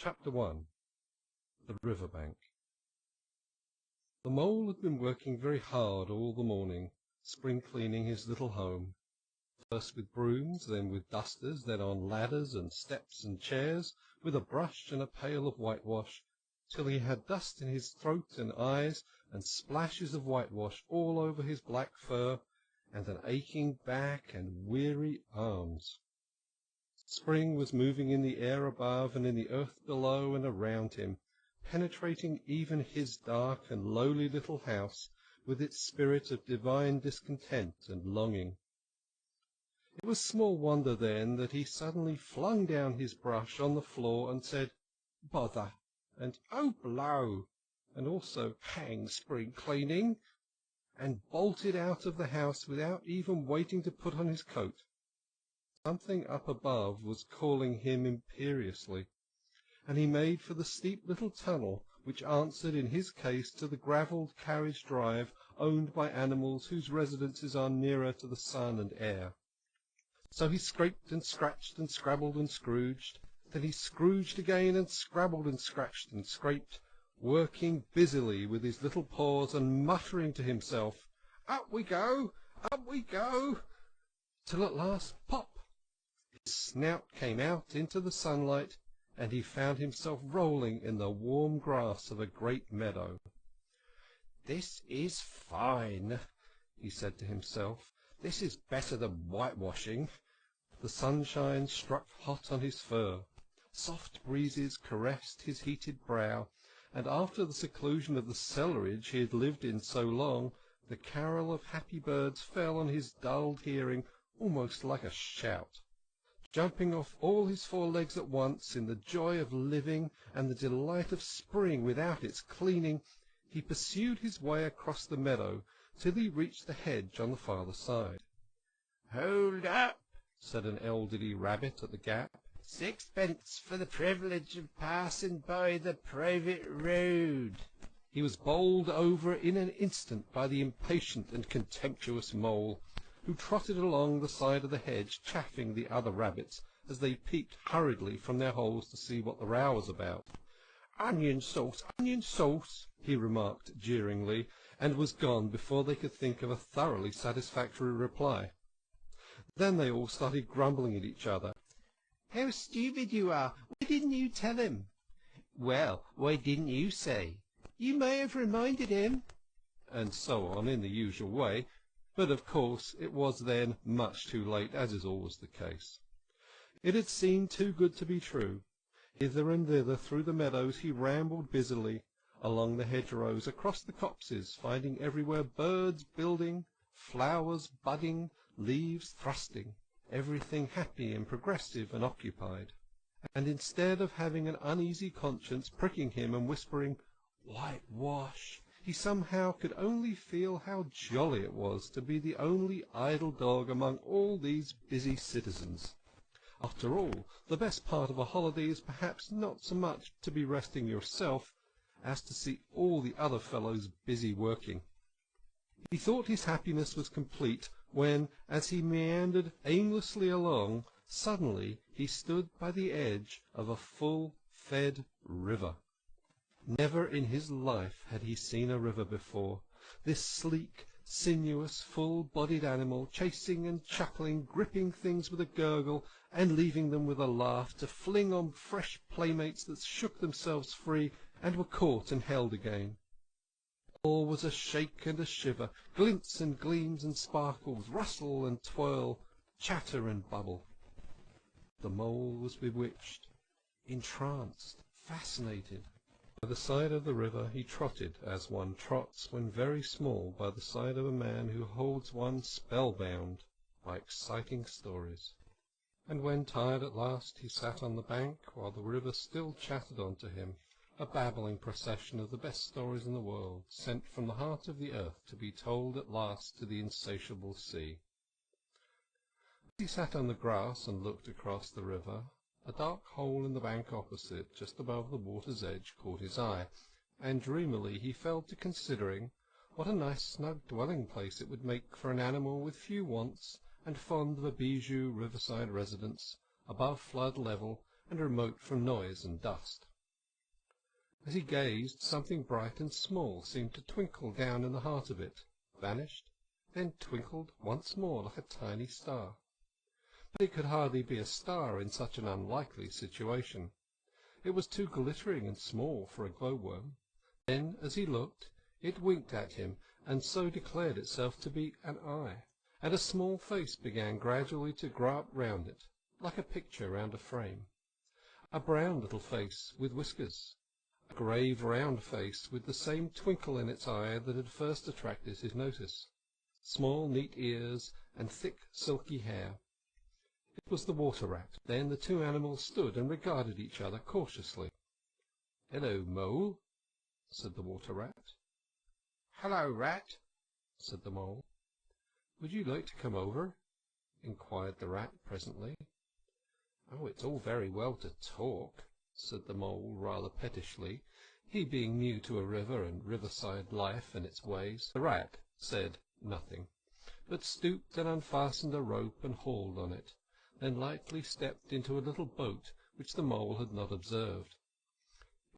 Chapter 1. The Riverbank. The mole had been working very hard all the morning, spring-cleaning his little home, first with brooms, then with dusters, then on ladders and steps and chairs, with a brush and a pail of whitewash, till he had dust in his throat and eyes, and splashes of whitewash all over his black fur, and an aching back and weary arms. Spring was moving in the air above and in the earth below and around him, penetrating even his dark and lowly little house with its spirit of divine discontent and longing. It was small wonder then that he suddenly flung down his brush on the floor and said, "Bother!" and "Oh, blow!" and also "Hang spring cleaning!" and bolted out of the house without even waiting to put on his coat. Something up above was calling him imperiously, and he made for the steep little tunnel which answered in his case to the gravelled carriage drive owned by animals whose residences are nearer to the sun and air. So he scraped and scratched and scrabbled and scrooged, then he scrooged again and scrabbled and scratched and scraped, working busily with his little paws and muttering to himself, "Up we go, till at last, pop! His snout came out into the sunlight, and he found himself rolling in the warm grass of a great meadow. "This is fine," he said to himself. "This is better than whitewashing." The sunshine struck hot on his fur. Soft breezes caressed his heated brow, and after the seclusion of the cellarage he had lived in so long, the carol of happy birds fell on his dulled hearing almost like a shout. Jumping off all his 4 legs at once in the joy of living and the delight of spring without its cleaning, he pursued his way across the meadow till he reached the hedge on the farther side. "Hold up," said an elderly rabbit at the gap. "Sixpence for the privilege of passing by the private road." He was bowled over in an instant by the impatient and contemptuous mole, who trotted along the side of the hedge, chaffing the other rabbits as they peeped hurriedly from their holes to see what the row was about. onion sauce," he remarked jeeringly, and was gone before they could think of a thoroughly satisfactory reply. Then they all started grumbling at each other. "How stupid you are! Why didn't you tell him?" "Well, why didn't you say?" "You may have reminded him." And so on in the usual way. But of course it was then much too late, as is always the case. It had seemed too good to be true. Hither and thither through the meadows he rambled busily, along the hedgerows, across the copses, finding everywhere birds building, flowers budding, leaves thrusting, everything happy and progressive and occupied. And instead of having an uneasy conscience pricking him and whispering, "Whitewash," he somehow could only feel how jolly it was to be the only idle dog among all these busy citizens. After all, the best part of a holiday is perhaps not so much to be resting yourself as to see all the other fellows busy working. He thought his happiness was complete when, as he meandered aimlessly along, suddenly he stood by the edge of a full-fed river. Never in his life had he seen a river before. This sleek, sinuous, full-bodied animal, chasing and chuckling, gripping things with a gurgle, and leaving them with a laugh, to fling on fresh playmates that shook themselves free and were caught and held again. All was a shake and a shiver, glints and gleams and sparkles, rustle and twirl, chatter and bubble. The mole was bewitched, entranced, fascinated. By the side of the river he trotted, as one trots when very small by the side of a man who holds one spellbound by exciting stories. And when tired at last, he sat on the bank while the river still chattered on to him, a babbling procession of the best stories in the world, sent from the heart of the earth to be told at last to the insatiable sea. As he sat on the grass and looked across the river, a dark hole in the bank opposite, just above the water's edge, caught his eye, and dreamily he fell to considering what a nice snug dwelling-place it would make for an animal with few wants, and fond of a bijou riverside residence, above flood level and remote from noise and dust. As he gazed, something bright and small seemed to twinkle down in the heart of it, vanished, then twinkled once more like a tiny star. But it could hardly be a star in such an unlikely situation. It was too glittering and small for a glowworm. Then, as he looked, it winked at him, and so declared itself to be an eye, and a small face began gradually to grow up round it, like a picture round a frame. A brown little face with whiskers, a grave round face with the same twinkle in its eye that had first attracted his notice, small neat ears, and thick silky hair. It was the water-rat. Then the two animals stood and regarded each other cautiously. "Hello, Mole," said the water-rat. "Hello, Rat," said the Mole. "Would you like to come over?" inquired the Rat presently. "Oh, it's all very well to talk," said the Mole rather pettishly, he being new to a river and riverside life and its ways. The Rat said nothing, but stooped and unfastened a rope and hauled on it, then lightly stepped into a little boat which the Mole had not observed.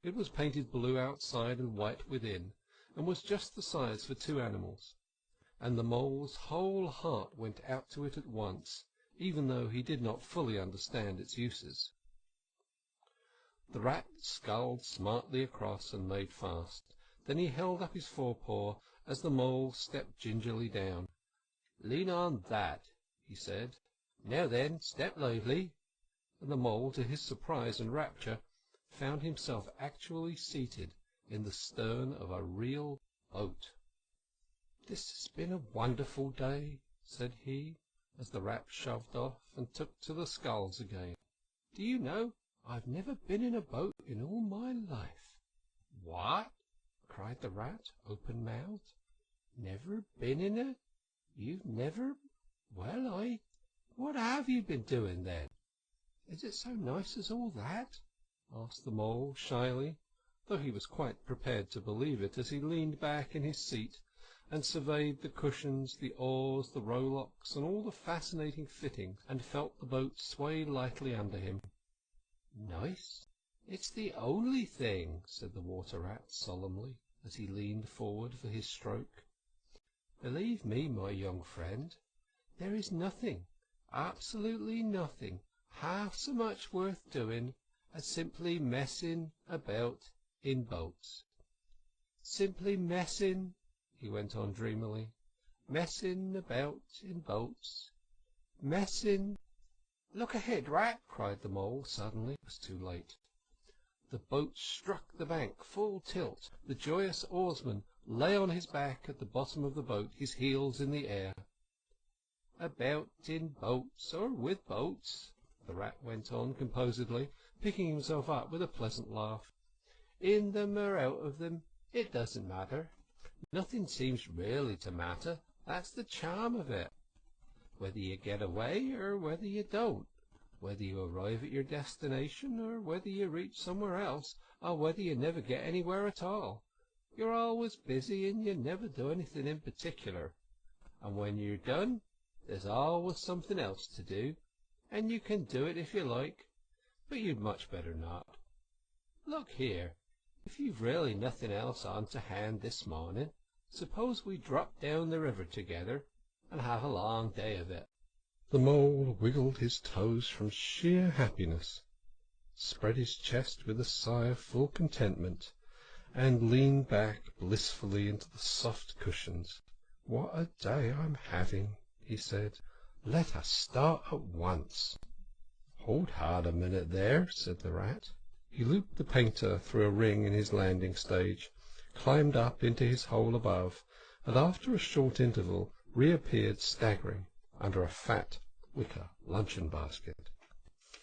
It was painted blue outside and white within, and was just the size for two animals, and the Mole's whole heart went out to it at once, even though he did not fully understand its uses. The Rat sculled smartly across and made fast. Then he held up his forepaw as the Mole stepped gingerly down. "Lean on that," he said. "Now then, step lively." And the Mole, to his surprise and rapture, found himself actually seated in the stern of a real boat. "This has been a wonderful day," said he, as the Rat shoved off and took to the sculls again. "Do you know, I've never been in a boat in all my life." "What?" cried the Rat, open-mouthed. "Never been in it? You've never? Well, what have you been doing then?" "Is it so nice as all that?" asked the Mole shyly, though he was quite prepared to believe it as he leaned back in his seat and surveyed the cushions, the oars, the rowlocks, and all the fascinating fittings, and felt the boat sway lightly under him. "Nice? It's the only thing," said the Water-Rat solemnly, as he leaned forward for his stroke. "Believe me, my young friend, there is nothing, absolutely nothing, half so much worth doing as simply messing about in boats. Simply messing," he went on dreamily, "messing about in boats. Messing—" "Look ahead, Rat!" cried the Mole suddenly. It was too late. The boat struck the bank full tilt. The joyous oarsman lay on his back at the bottom of the boat, his heels in the air. "About in boats, or with boats," the Rat went on composedly, picking himself up with a pleasant laugh. "In them or out of them, it doesn't matter. Nothing seems really to matter. That's the charm of it. Whether you get away or whether you don't, whether you arrive at your destination or whether you reach somewhere else, or whether you never get anywhere at all, you're always busy and you never do anything in particular. And when you're done, there's always something else to do, and you can do it if you like, but you'd much better not. Look here, if you've really nothing else on to hand this morning, suppose we drop down the river together and have a long day of it." The Mole wiggled his toes from sheer happiness, spread his chest with a sigh of full contentment, and leaned back blissfully into the soft cushions. "What a day I'm having," he said. "Let us start at once." "Hold hard a minute there," said the Rat. He looped the painter through a ring in his landing stage, climbed up into his hole above, and after a short interval reappeared staggering under a fat wicker luncheon-basket.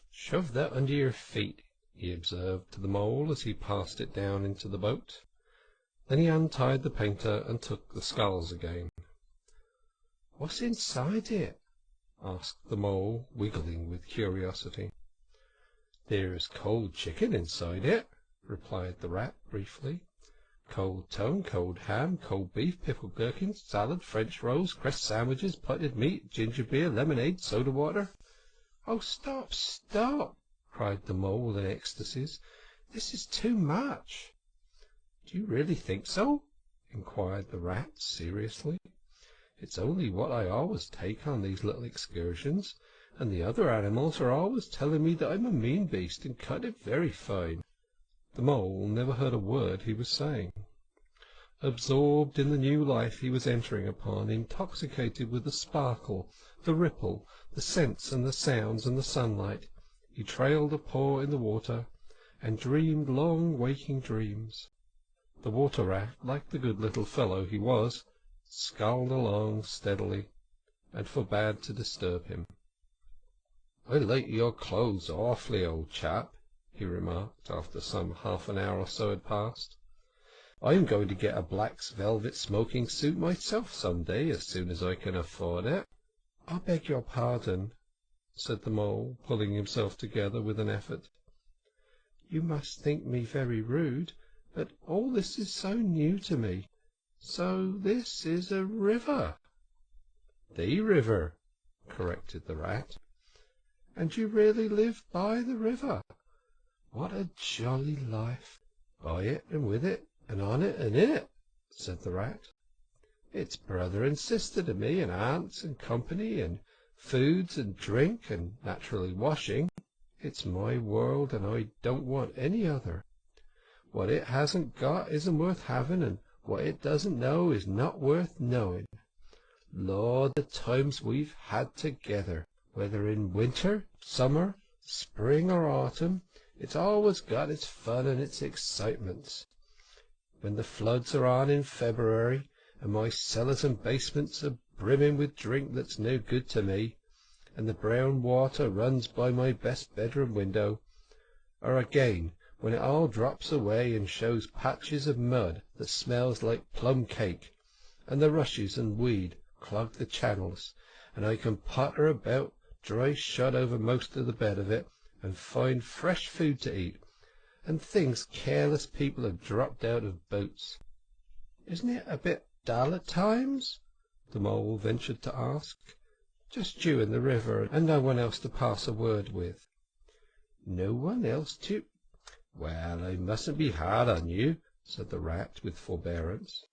"Shove that under your feet," he observed to the Mole as he passed it down into the boat. Then he untied the painter and took the sculls again. "What's inside it?" asked the Mole, wiggling with curiosity. "There's cold chicken inside it," replied the Rat briefly. "Cold tongue, cold ham, cold beef, pickled gherkins, salad, French rolls, cress sandwiches, potted meat, ginger beer, lemonade, soda water." "Oh, stop, stop!" cried the Mole in ecstasies. "This is too much." Do you really think so? Inquired the rat seriously. It's only what I always take on these little excursions, and the other animals are always telling me that I'm a mean beast and cut it very fine. The mole never heard a word he was saying. Absorbed in the new life he was entering upon, intoxicated with the sparkle, the ripple, the scents and the sounds and the sunlight, he trailed a paw in the water, and dreamed long waking dreams. The water rat, like the good little fellow he was, sculled along steadily, and forbade to disturb him. "I like your clothes awfully, old chap," he remarked, after some half an hour or so had passed. "I'm going to get a black velvet smoking suit myself some day, as soon as I can afford it." "I beg your pardon," said the mole, pulling himself together with an effort. "You must think me very rude, but all this is so new to me. So this is a river?" "The river," corrected the rat. "And you really live by the river? What a jolly life! By it and with it, and on it and in it," said the rat. "It's brother and sister to me, and aunts and company, and foods and drink, and naturally washing. It's my world, and I don't want any other. What it hasn't got isn't worth having, and what it doesn't know is not worth knowing. Lord, the times we've had together, whether in winter, summer, spring, or autumn, it's always got its fun and its excitements. When the floods are on in February, and my cellars and basements are brimming with drink that's no good to me, and the brown water runs by my best bedroom window, or again, when it all drops away and shows patches of mud that smells like plum cake, and the rushes and weed clog the channels, and I can potter about dry shod over most of the bed of it, and find fresh food to eat, and things careless people have dropped out of boats. Isn't it a bit dull at times?" the mole ventured to ask. "Just you and the river, and no one else to pass a word with." "No one else to—" "Well, I mustn't be hard on you," said the rat with forbearance.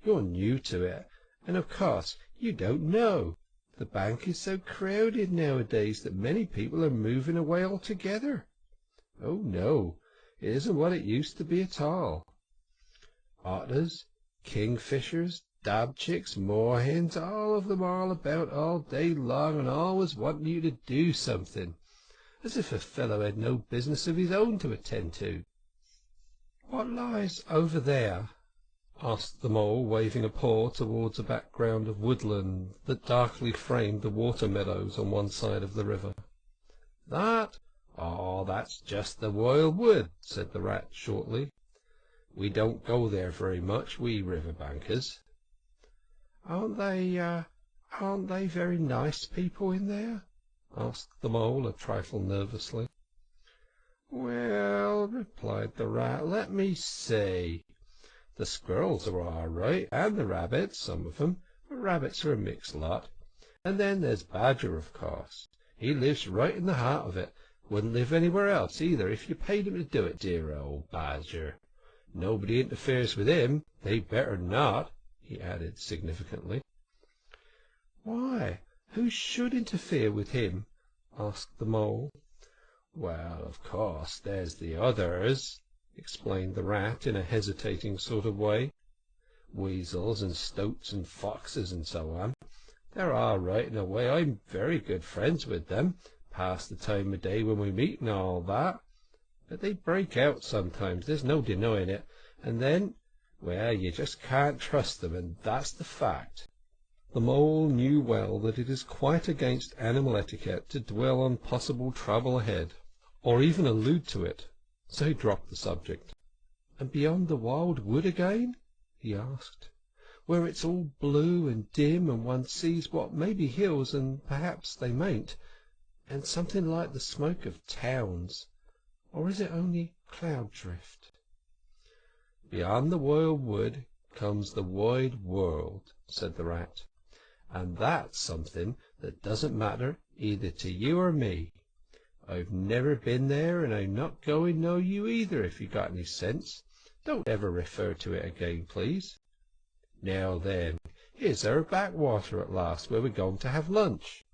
"You're new to it, and of course you don't know. The bank is so crowded nowadays that many people are moving away altogether. Oh, no, it isn't what it used to be at all. Otters, kingfishers, dabchicks, moorhens, all of them all about all day long, and always wanting you to do something, as if a fellow had no business of his own to attend to." "What lies over there?" asked the mole, waving a paw towards a background of woodland that darkly framed the water meadows on one side of the river. "That? Oh, that's just the wild wood," said the rat shortly. "We don't go there very much, we river bankers." Aren't they very nice people in there?" asked the mole a trifle nervously. "Well," replied the rat, "let me see. The squirrels are all right, and the rabbits, some of them, but rabbits are a mixed lot. And then there's Badger, of course. He lives right in the heart of it. Wouldn't live anywhere else either if you paid him to do it, dear old Badger. Nobody interferes with him. They better not," he added significantly. "Why, who should interfere with him?" asked the mole. "Well, of course, there's the others," explained the rat in a hesitating sort of way. "Weasels and stoats and foxes and so on. They're all right in a way. I'm very good friends with them, pass the time of day when we meet and all that. But they break out sometimes, there's no denying it, and then, well, you just can't trust them, and that's the fact." The mole knew well that it is quite against animal etiquette to dwell on possible trouble ahead, or even allude to it, so he dropped the subject. "And beyond the wild wood again?" he asked, "where it's all blue and dim, and one sees what may be hills, and perhaps they mayn't, and something like the smoke of towns, or is it only cloud drift?" "Beyond the wild wood comes the wide world," said the rat, "and that's something that doesn't matter either to you or me. I've never been there, and I'm not going nor you either, if you got any sense. Don't ever refer to it again, please. Now then, here's our backwater at last, where we're going to have lunch."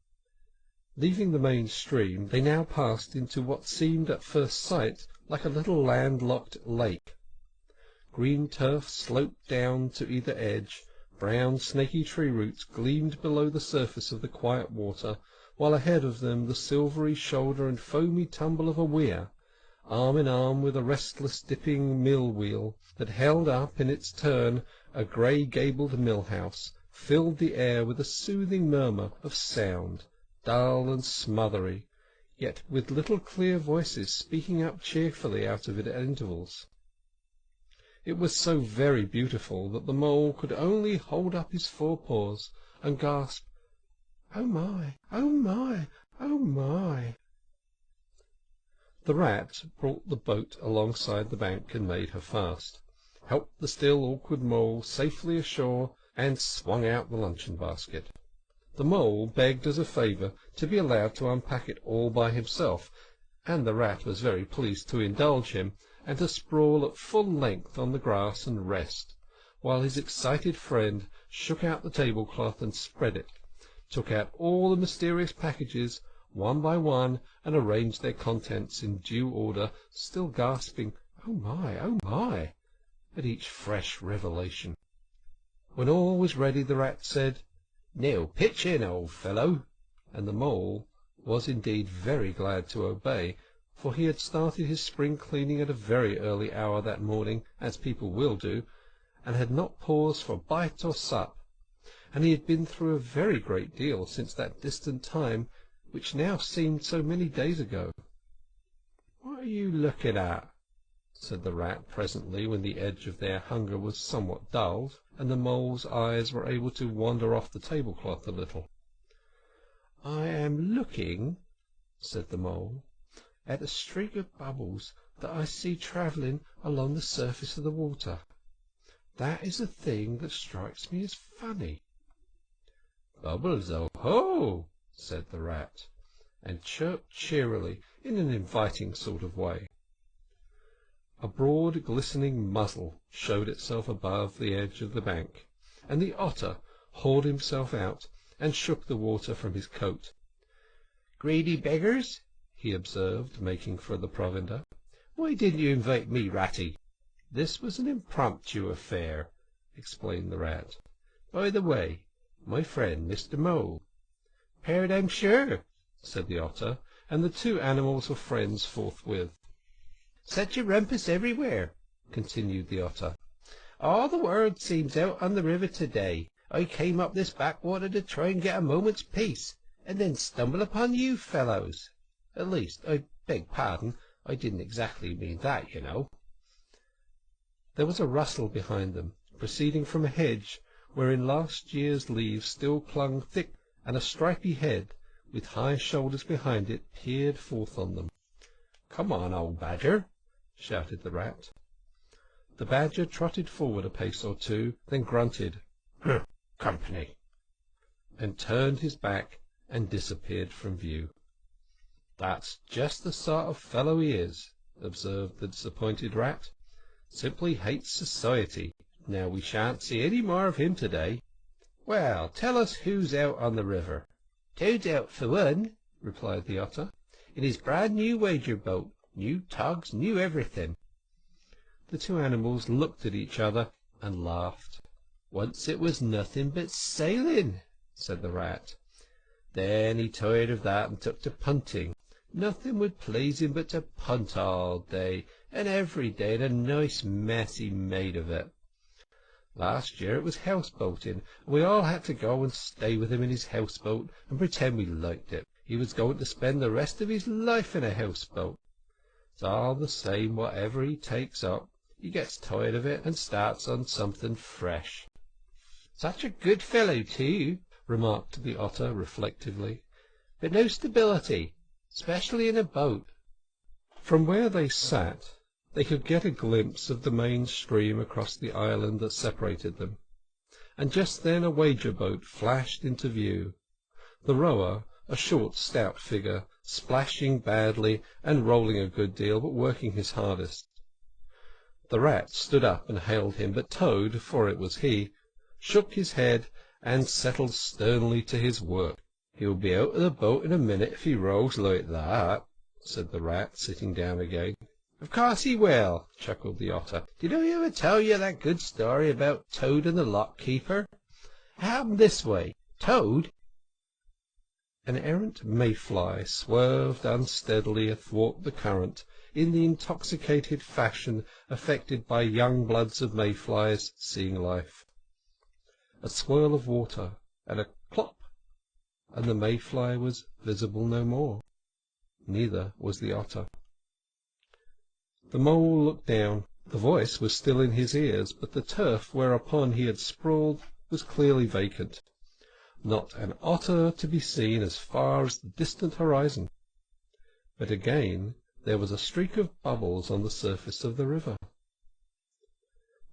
Leaving the main stream, they now passed into what seemed at first sight like a little landlocked lake. Green turf sloped down to either edge, brown snaky tree roots gleamed below the surface of the quiet water, while ahead of them the silvery shoulder and foamy tumble of a weir, arm in arm with a restless dipping mill-wheel that held up in its turn a grey-gabled mill-house, filled the air with a soothing murmur of sound, dull and smothery, yet with little clear voices speaking up cheerfully out of it at intervals. It was so very beautiful that the mole could only hold up his forepaws and gasp, "Oh my, oh my, oh my!" The rat brought the boat alongside the bank and made her fast, helped the still awkward mole safely ashore, and swung out the luncheon basket. The mole begged as a favour to be allowed to unpack it all by himself, and the rat was very pleased to indulge him, and to sprawl at full length on the grass and rest, while his excited friend shook out the tablecloth and spread it, took out all the mysterious packages one by one, and arranged their contents in due order, still gasping, "Oh my," at each fresh revelation. When all was ready, the rat said, "Now pitch in, old fellow," and the mole was indeed very glad to obey, for he had started his spring cleaning at a very early hour that morning, as people will do, and had not paused for bite or sup, and he had been through a very great deal since that distant time which now seemed so many days ago. "What are you looking at?" said the rat presently, when the edge of their hunger was somewhat dulled, and the mole's eyes were able to wander off the tablecloth a little. "I am looking," said the mole, "at a streak of bubbles that I see travelling along the surface of the water. That is the thing that strikes me as funny." "Bubbles, oh ho!" said the rat, and chirped cheerily in an inviting sort of way. A broad glistening muzzle showed itself above the edge of the bank, and the otter hauled himself out and shook the water from his coat. "Greedy beggars," he observed, making for the provender. "Why didn't you invite me, Ratty?" "This was an impromptu affair," explained the rat. "By the way, my friend Mr. Mole." "Paired, I'm sure," said the otter, and the two animals were friends forthwith. "Such a rumpus everywhere," continued the otter. "All the world seems out on the river to-day. I came up this backwater to try and get a moment's peace, and then stumble upon you fellows. At least, I beg pardon, I didn't exactly mean that, you know." There was a rustle behind them, proceeding from a hedge wherein last year's leaves still clung thick, and a stripy head, with high shoulders behind it, peered forth on them. "Come on, old badger," shouted the rat. The badger trotted forward a pace or two, then grunted, "Company," and turned his back and disappeared from view. "That's just the sort of fellow he is," observed the disappointed rat. "Simply hates society. Now we shan't see any more of him to-day. Well, tell us who's out on the river." "Toad's out for one," replied the otter, "in his brand-new wager-boat, new togs, new everything." The two animals looked at each other and laughed. "Once it was nothing but sailing," said the rat. "Then he tired of that and took to punting. Nothing would please him but to punt all day, and every day, and a nice mess he made of it. Last year it was houseboating, and we all had to go and stay with him in his houseboat and pretend we liked it. He was going to spend the rest of his life in a houseboat. It's all the same, whatever he takes up, he gets tired of it and starts on something fresh." "Such a good fellow, too," remarked the otter reflectively, "but no stability, especially in a boat." From where they sat, they could get a glimpse of the main stream across the island that separated them, and just then a wager-boat flashed into view. The rower, a short, stout figure, splashing badly and rolling a good deal, but working his hardest. The rat stood up and hailed him, but Toad, for it was he, shook his head and settled sternly to his work. "He'll be out of the boat in a minute if he rows like that," said the rat, sitting down again. "Of course he will," chuckled the otter. "Did I ever tell you that good story about Toad and the lock-keeper? It happened this way. Toad—" An errant mayfly swerved unsteadily athwart the current in the intoxicated fashion affected by young bloods of mayflies seeing life. A swirl of water, and a clop, and the mayfly was visible no more. Neither was the otter. The mole looked down. The voice was still in his ears, but the turf whereupon he had sprawled was clearly vacant. Not an otter to be seen as far as the distant horizon. But again there was a streak of bubbles on the surface of the river.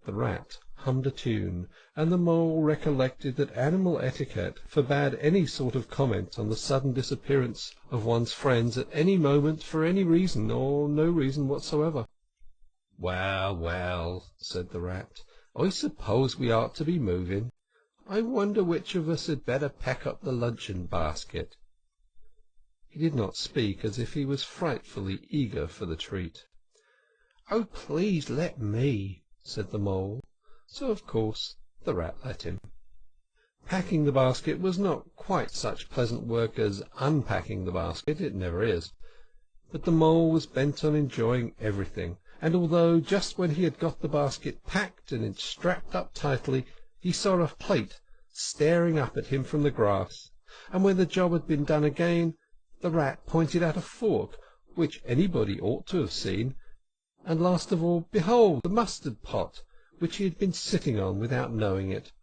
The rat hummed a tune, and the mole recollected that animal etiquette forbade any sort of comment on the sudden disappearance of one's friends at any moment for any reason or no reason whatsoever. "Well, well," said the rat, "I suppose we ought to be moving. I wonder which of us had better pack up the luncheon-basket." He did not speak, as if he was frightfully eager for the treat. "Oh, please let me," said the mole, so of course the rat let him. Packing the basket was not quite such pleasant work as unpacking the basket, it never is, but the mole was bent on enjoying everything, and although just when he had got the basket packed and strapped up tightly, he saw a plate staring up at him from the grass, and when the job had been done again, the rat pointed out a fork, which anybody ought to have seen, and last of all, behold, the mustard pot, which he had been sitting on without knowing it.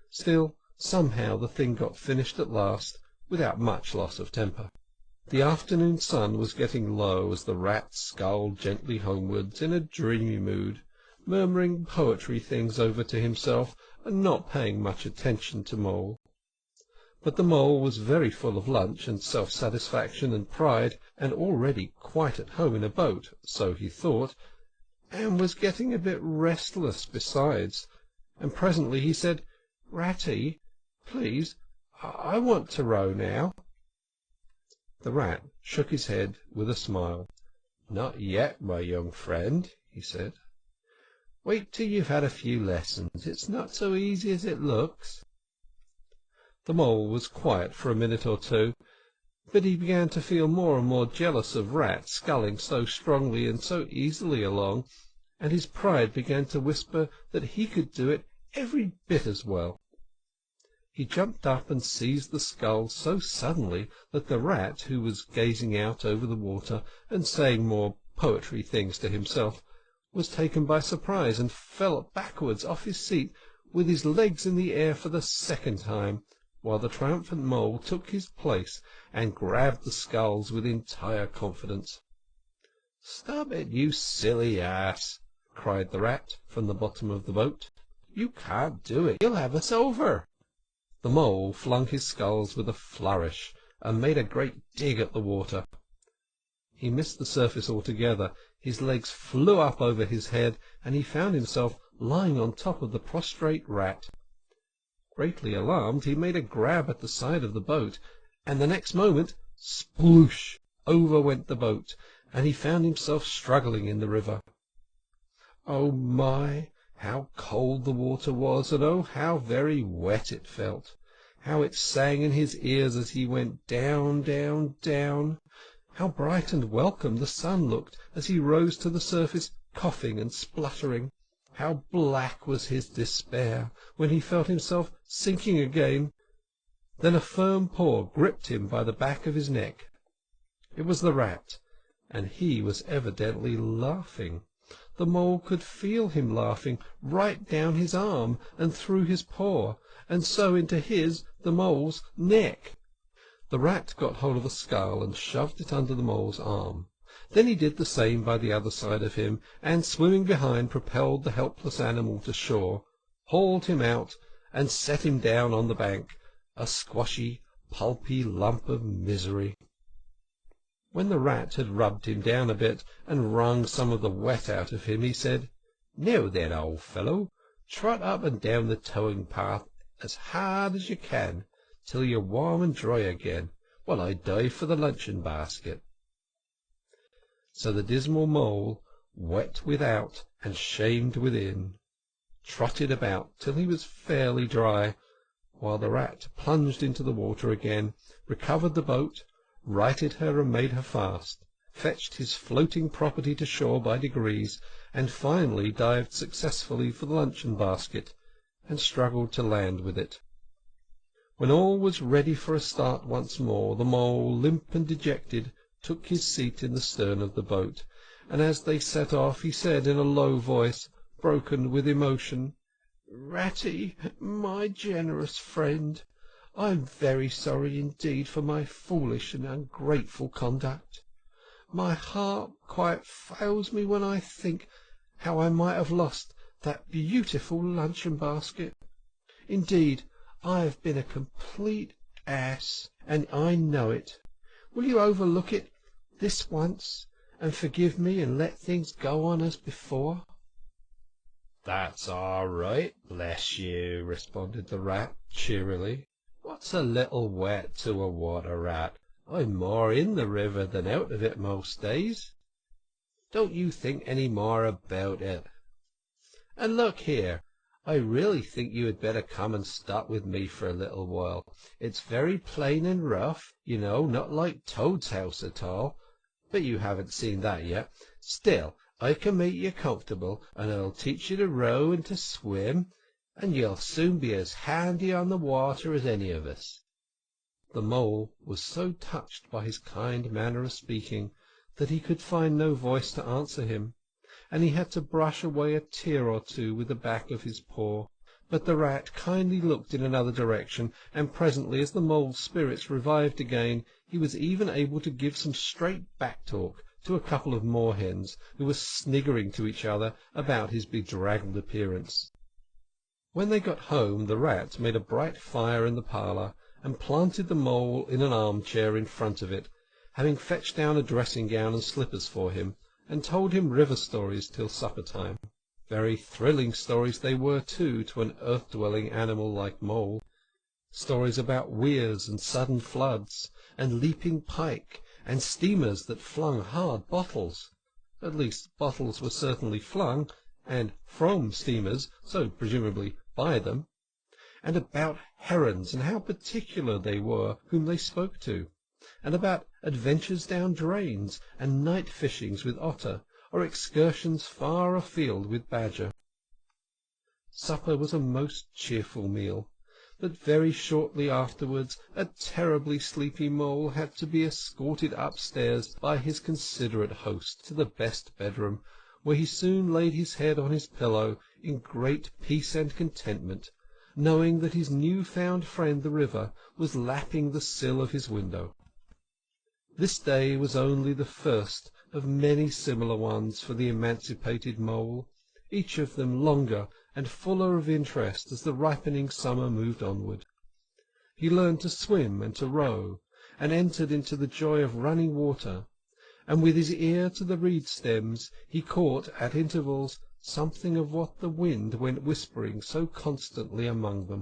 Still, somehow the thing got finished at last, without much loss of temper. The afternoon sun was getting low as the rat sculled gently homewards in a dreamy mood, murmuring poetry things over to himself, and not paying much attention to Mole. But the mole was very full of lunch and self-satisfaction and pride, and already quite at home in a boat, so he thought, and was getting a bit restless besides, and presently he said, "Ratty, please, I want to row now." The rat shook his head with a smile. "Not yet, my young friend," he said. "Wait till you've had a few lessons. It's not so easy as it looks." The mole was quiet for a minute or two, but he began to feel more and more jealous of Rat sculling so strongly and so easily along, and his pride began to whisper that he could do it every bit as well. He jumped up and seized the scull so suddenly that the rat, who was gazing out over the water and saying more poetry things to himself, was taken by surprise and fell backwards off his seat with his legs in the air for the second time, while the triumphant mole took his place and grabbed the sculls with entire confidence. "Stop it, you silly ass!" cried the rat from the bottom of the boat. "You can't do it. You'll have us over." The mole flung his sculls with a flourish and made a great dig at the water. He missed the surface altogether. His legs flew up over his head, and he found himself lying on top of the prostrate rat. Greatly alarmed, he made a grab at the side of the boat, and the next moment, sploosh, over went the boat, and he found himself struggling in the river. Oh my, how cold the water was, and oh, how very wet it felt! How it sang in his ears as he went down, down, down! How bright and welcome the sun looked as he rose to the surface, coughing and spluttering! How black was his despair when he felt himself sinking again! Then a firm paw gripped him by the back of his neck. It was the rat, and he was evidently laughing. The mole could feel him laughing right down his arm and through his paw, and so into his, the mole's, neck. The rat got hold of a scull and shoved it under the mole's arm. Then he did the same by the other side of him, and swimming behind propelled the helpless animal to shore, hauled him out, and set him down on the bank, a squashy, pulpy lump of misery. When the rat had rubbed him down a bit and wrung some of the wet out of him, he said, "Now then, old fellow, trot up and down the towing path as hard as you can, till you're warm and dry again, while I dive for the luncheon basket." So the dismal Mole, wet without and shamed within, trotted about till he was fairly dry, while the Rat plunged into the water again, recovered the boat, righted her and made her fast, fetched his floating property to shore by degrees, and finally dived successfully for the luncheon basket, and struggled to land with it. When all was ready for a start once more, the Mole, limp and dejected, took his seat in the stern of the boat, and as they set off he said in a low voice, broken with emotion, "Ratty, my generous friend, I am very sorry indeed for my foolish and ungrateful conduct. My heart quite fails me when I think how I might have lost that beautiful luncheon basket. Indeed, I have been a complete ass, and I know it. Will you overlook it this once, and forgive me and let things go on as before?" "That's all right, bless you," responded the Rat cheerily. "What's a little wet to a water rat? I'm more in the river than out of it most days. Don't you think any more about it. And look here, I really think you had better come and stop with me for a little while. It's very plain and rough, you know, not like Toad's house at all, but you haven't seen that yet. Still, I can make you comfortable, and I'll teach you to row and to swim, and you'll soon be as handy on the water as any of us." The Mole was so touched by his kind manner of speaking that he could find no voice to answer him, and he had to brush away a tear or two with the back of his paw. But the Rat kindly looked in another direction, and presently, as the Mole's spirits revived again, he was even able to give some straight back-talk to a couple of moorhens who were sniggering to each other about his bedraggled appearance. When they got home, the Rat made a bright fire in the parlour, and planted the Mole in an arm-chair in front of it, having fetched down a dressing-gown and slippers for him, and told him river stories till supper-time. Very thrilling stories they were, too, to an earth-dwelling animal like Mole. Stories about weirs and sudden floods, and leaping pike, and steamers that flung hard bottles. At least, bottles were certainly flung, and from steamers, so presumably by them. And about herons, and how particular they were whom they spoke to. And about adventures down drains, and night fishings with otter, or excursions far afield with badger. Supper was a most cheerful meal, but very shortly afterwards a terribly sleepy Mole had to be escorted upstairs by his considerate host to the best bedroom, where he soon laid his head on his pillow in great peace and contentment, knowing that his new-found friend the river was lapping the sill of his window. This day was only the first of many similar ones for the emancipated Mole, each of them longer and fuller of interest as the ripening summer moved onward. He learned to swim and to row, and entered into the joy of running water, and with his ear to the reed stems he caught at intervals something of what the wind went whispering so constantly among them.